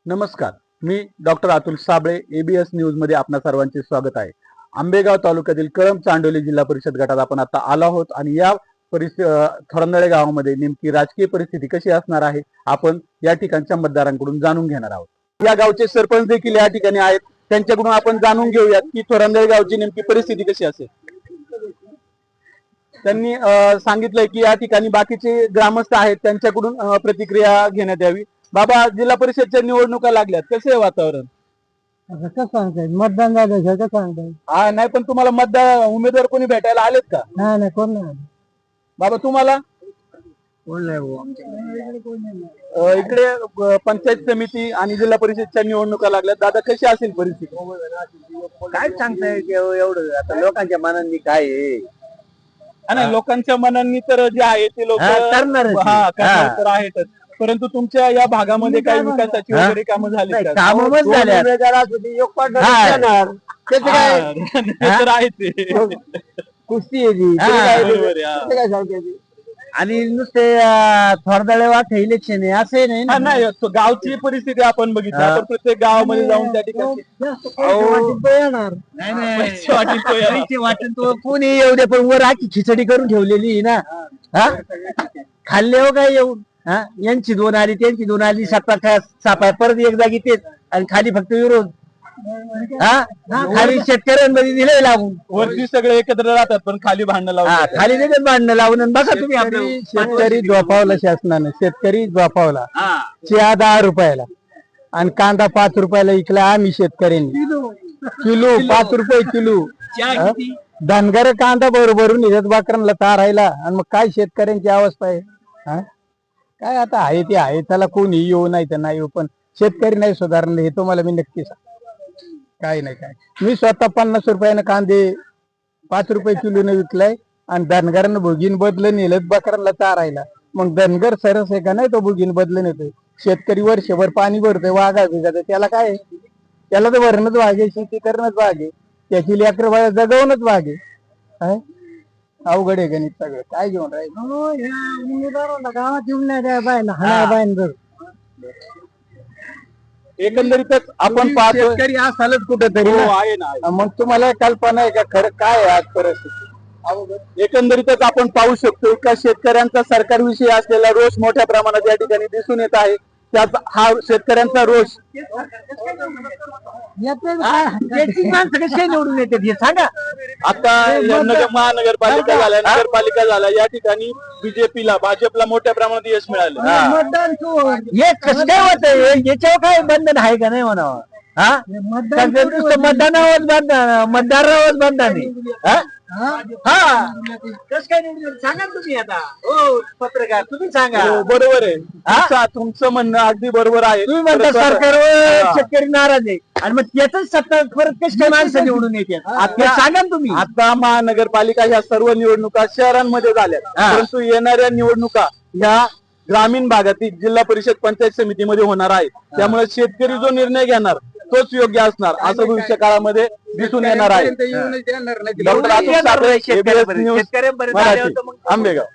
नमस्कार, मी doctor Atul Sable, ABS news मध्ये आपणा सर्वांचे स्वागत आहे. आंबेगाव तालुक्यातील कळंब चांडोली जिल्हा परिषद गटात आपण आता आलो आहोत आणि या थोरंदळे गावामध्ये नेमकी राजकीय परिस्थिती कशी असणार आहे आपण या ठिकाणच्या मतदारांकडून जाणून घेणार आहोत. या गावचे सरपंच देखील या ठिकाणी आहेत, त्यांच्याकडून आपण जाणून घेऊयात की थोरंदळे गावची नेमकी परिस्थिती कशी असेल. त्यांनी सांगितलंय की या ठिकाणी बाकीचे ग्रामस्थ आहेत, त्यांच्याकडून प्रतिक्रिया घेण्यात यावी. बाबा, जिल्हा परिषदच्या निवडणुका लागल्यात, कसं आहे वातावरण? कसं सांगताय मतदान झालं कसं सांगताय? हा, नाही पण तुम्हाला मतदार उमेदवार कोणी भेटायला आलेत का? नाही कोण नाही बाबा, तुम्हाला कोण इकडे पंचायत समिती आणि जिल्हा परिषदच्या निवडणुका लागल्यात. दादा, कशी असेल परिस्थिती? काय सांगताय एवढं आता लोकांच्या मनांनी काय आहे? नाही, लोकांच्या मनांनी तर जे आहे ते लोक करणारच. करणार तर आहेतच, परंतु तुमच्या या भागामध्ये काही विकासाची वगैरे कामं झाली का? कामं ते तर आहेच. कुस्ती आहे ती. बरोबर आहे, काय सांगताय? आणि नुसते थोरदळे वाट इलेक्शन आहे असं नाही ना. नाही, तो गावची परिस्थिती आपण बघितली. आपण प्रत्येक गावामध्ये जाऊन त्या ठिकाणी येणार पैसे वाटेल तो कोणी एवढे पण वर आखी खिचडी करून ठेवलेली आहे ना. हा खाल्ले हो काय येऊन यांची दोन आली त्यांची दोन आली सापा परत एक जागी तेच आणि खाली फक्त विरोध. खाली शेतकऱ्यांमध्ये दिले लावून वरती सगळे एकत्र राहतात पण खाली भांडण लावून खाली देतात भांडणं लावून. बघा तुम्ही शेतकरी झोपावला शासनाने, शेतकरी झोपावला. चिया 10 रुपयाला आणि कांदा 5 रुपयाला विकला आम्ही शेतकऱ्यांनी. किलो 5 रुपये किलो. धनगर कांदा बरोबरून येतात बाकरांना तारायला आणि मग काय शेतकऱ्यांची अवस्था आहे. काय आता आहे ते आहे, त्याला कोणी येऊ नाही तर नाही येऊ, पण शेतकरी नाही सुधारले हे तुम्हाला मी नक्की सांग. काय नाही काय, मी स्वतः 50 रुपयानं कांदे 5 रुपये किलोने विकलाय आणि धनगरांना भोगीन बदलं नेलं बकरांना चारायला. मग धनगर सरस आहे का नाही तो भोगीन बदलं नेतोय. शेतकरी वर्षभर पाणी भरतोय वाघा भिजात, त्याला काय? त्याला तर भरणंच वागे, शेती करणंच वागे, त्याची लेकर बाळा जगवणच वागे. काय अवघड आहे गणित सगळं. काय घेऊन राहील गावात येऊन नाही द्या बायला. एकंदरीतच आपण पाहतो शेतकरी असालच कुठेतरी आहे ना. मग तुम्हाला कल्पना आहे का खरं काय आहे आज परिस्थिती? एकंदरीतच आपण पाहू शकतो का शेतकऱ्यांचा सरकारविषयी असलेला रोष मोठ्या प्रमाणात या ठिकाणी दिसून येत आहे. त्याचा हा शेतकऱ्यांचा रोष निवडून येते हे सांगा. आता महानगरपालिका झाल्या, नगरपालिका झाल्या, या ठिकाणी भाजपला मोठ्या प्रमाणात यश मिळालं. मतदान हे कसं काय होत याच्यावर काय बंधन आहे का नाही म्हणावं? मतदानावर मतदारावर बंधन आहे. कसं काय निवडून सांगा तुम्ही आता. हो पत्रकार तुम्ही सांगा. बरोबर आहे, तुमचं म्हणणं अगदी बरोबर आहे. तुम्ही म्हणता सरकारवर शेतकरी नाराज आहे आणि मग त्याच सत्ता परत कशी काय माणसं निवडून येते सांगा ना तुम्ही. आता महानगरपालिका ह्या सर्व निवडणुका शहरांमध्ये झाल्या, परंतु येणाऱ्या निवडणुका ह्या ग्रामीण भागातील जिल्हा परिषद पंचायत समितीमध्ये होणार आहे. त्यामुळे शेतकरी जो निर्णय घेणार तोच योग्य असणार असं भविष्य काळामध्ये दिसून येणार आहे. Doctor Atul Sable, ABS news, Marathi, Ambegaon.